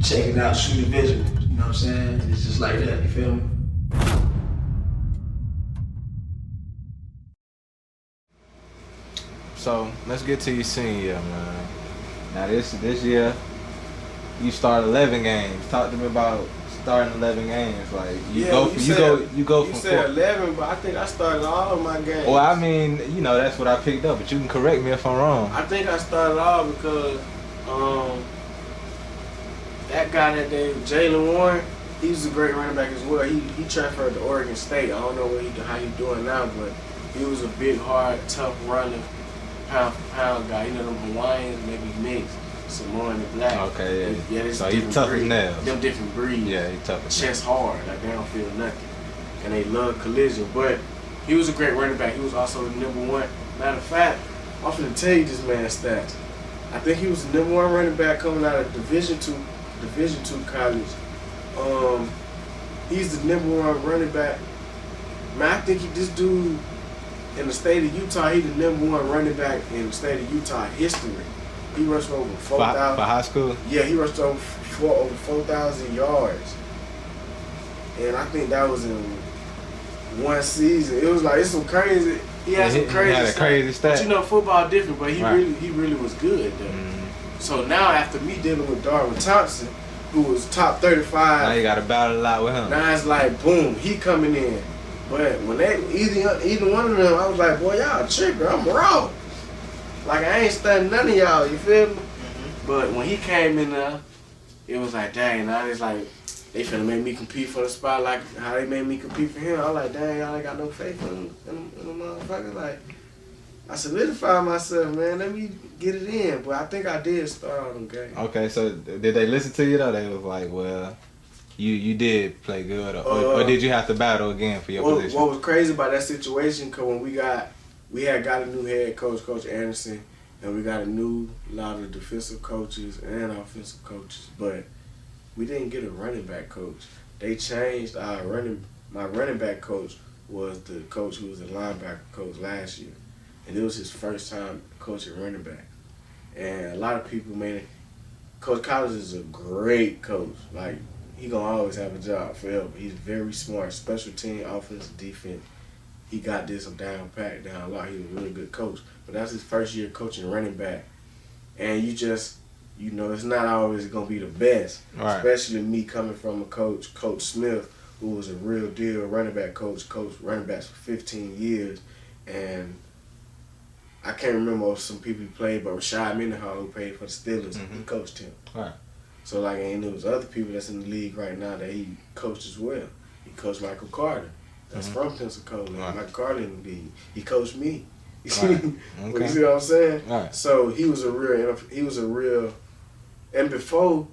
check it out, shoot a visual. You know what I'm saying? It's just like that. You feel me? So let's get to your senior year, man. Now this year, you start 11 games. Talk to me about starting 11 games. Like you go from. You said 11, but I think I started all of my games. Well, I mean, that's what I picked up, but you can correct me if I'm wrong. I think I started all because that guy that day, Jalen Warren, he was a great running back as well. He transferred to Oregon State. I don't know how he's doing now, but he was a big, hard, tough runner, pound for pound guy. You know them Hawaiians, maybe mixed, Samoan and black. Okay, yeah. Yeah, so he's tough as nails. Them different breeds. Yeah, he's tough as nails. Chest hard, like they don't feel nothing, and they love collision. But he was a great running back. He was also the #1. Matter of fact, I'm finna tell you this man's stats. I think he was the #1 running back coming out of Division II college. He's the #1 running back. Man, I think this dude in the state of Utah, he's the #1 running back in the state of Utah history. He rushed over 4,000. For high school? Yeah, he rushed over 4,000 yards. And I think that was in one season. It was like, it's some crazy. He had some crazy stats. But football different, but he really was good though. Mm-hmm. So now after me dealing with Darwin Thompson, who was top 35. Now you got to battle a lot with him. Now it's like, boom, he coming in. But when either one of them, I was like, boy, y'all tripping. I'm raw. Like, I ain't studying none of y'all, you feel me? Mm-hmm. But when he came in there, it was like, dang, now it's like, they finna make me compete for the spot like how they made me compete for him. I was like, dang, y'all ain't got no faith in the motherfucker. Like, I solidified myself, man. Let me get it in. But I think I did start on them games. Okay, so did they listen to you though? They was like, well, you did play good, or did you have to battle again for your position? What was crazy about that situation? Cause when we had got a new head coach, Coach Anderson, and we got a lot of defensive coaches and offensive coaches, but we didn't get a running back coach. They changed my running back coach was the coach who was the linebacker coach last year. And it was his first time coaching running back. And a lot of people, man, Coach Collins is a great coach. Like, he gonna always have a job forever. He's very smart, special team, offense, defense. He got this down pat, down low. He's a really good coach. But that's his first year coaching running back. And it's not always gonna be the best. Right. Especially me coming from a Coach Smith, who was a real deal running back coach running backs for 15 years. And I can't remember some people he played, but Rashad Mendenhall, who played for the Steelers, he coached him. Right. So, and there was other people that's in the league right now that he coached as well. He coached Michael Carter. That's from Pensacola. Right. Michael Carter in the league. He coached me. Right. Okay. You see what I'm saying? Right. So he was a real, and before,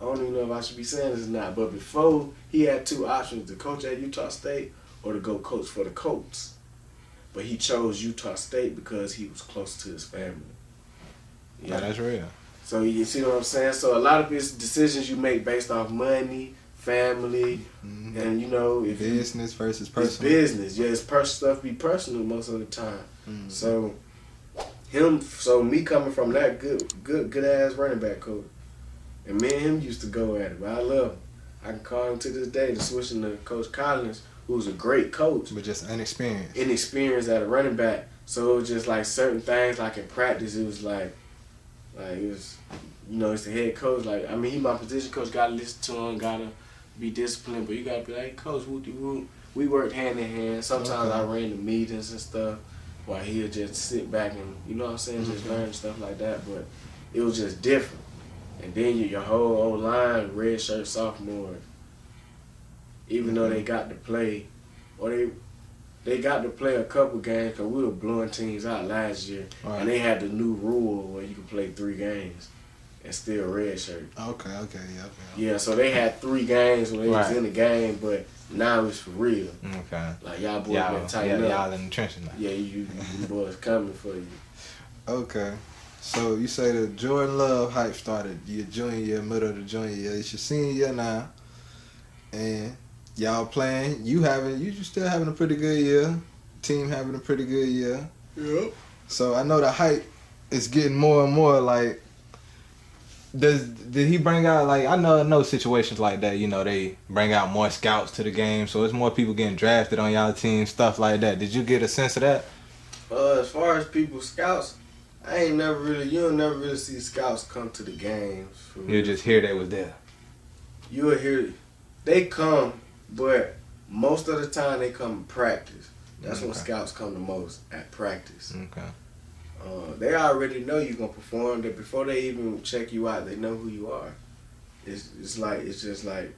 I don't even know if I should be saying this or not, but before he had two options, to coach at Utah State or to go coach for the Colts. But he chose Utah State because he was close to his family. Yeah, that's real. So you see what I'm saying? So a lot of his decisions you make based off money, family, and if business versus personal. It's business, yeah. His stuff be personal most of the time. Mm-hmm. So me coming from that good ass running back coach, and me and him used to go at it. But I love him. I can call him to this day. To switching to Coach Collins, who's a great coach, but just inexperienced. Inexperienced at a running back. So it was just like certain things, like in practice, it was like it was, it's the head coach. Like, I mean, he my position coach. Gotta listen to him. Gotta be disciplined. But you gotta be like, Coach, whoop-de-whoop. We worked hand in hand. Sometimes I ran the meetings and stuff, while he'll just sit back and just learn stuff like that. But it was just different. And then your whole old line, red shirt sophomore, even though they got to play, or they got to play a couple games because we were blowing teams out last year, right. And they had the new rule where you could play 3 games and still red shirt. Okay, yeah. Yeah, so they had 3 games when they was in the game, but now it's for real. Okay. Like, y'all boys better tighten up. Y'all in the trenches now. Yeah, you boys coming for you. Okay. So you say the Jordan Love hype started your junior year, middle of the junior year. It's your senior year now, and y'all playing. You still having a pretty good year. Team having a pretty good year. Yep. So I know the hype is getting more and more. Like, Did he bring out, like, I know situations like that, you know, they bring out more scouts to the game, so it's more people getting drafted on y'all team, stuff like that. Did you get a sense of that? As far as people scouts, you don't never really see scouts come to the games. You just hear they was there. You'll hear they come, but most of the time they come to practice. That's when scouts come the most, at practice. Okay. They already know you're gonna perform. That before they even check you out, they know who you are. It's just like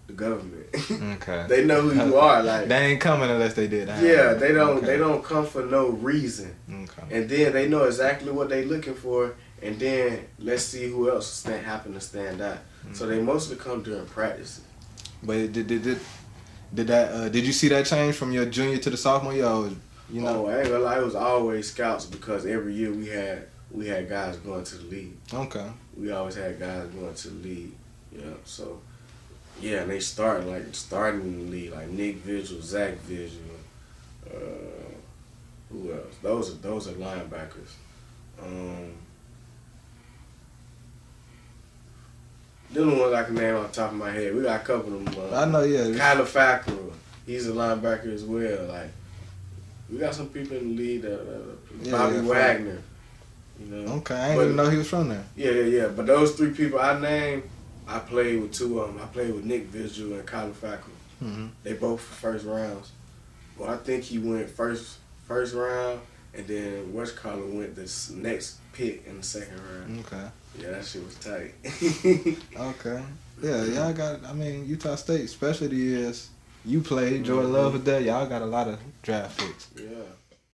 the government. Okay. They know who you are. Like, they ain't coming unless they did that. Yeah, they don't. Okay. They don't come for no reason. Okay. And then they know exactly what they looking for. And then let's see who else happen to stand out. So they mostly come during practice. But did you see that change from your junior to the sophomore year? Or, you know? I ain't gonna lie, it was always scouts because every year we had guys going to the league. Okay. We always had guys going to the league. Yeah. So yeah, and they starting in the league, like Nick Vigil, Zach Vigil, who else? Those are linebackers. Them the ones I can name off the top of my head. We got a couple of them. I know, yeah. Kyler Fackrell, he's a linebacker as well. Like, we got some people in the league Bobby Wagner. You know. Okay, I didn't even know he was from there. Yeah. But those three people I named, I played with two of them. I played with Nick Vigil and Kyler Fackrell. Mm-hmm. They both first rounds. Well, I think he went first round, and then Westcaller went this next pick in the second round. Okay. Yeah, that shit was tight. Okay. Yeah, y'all got, Utah State specialty is you played, George Love was there. Y'all got a lot of draft picks. Yeah.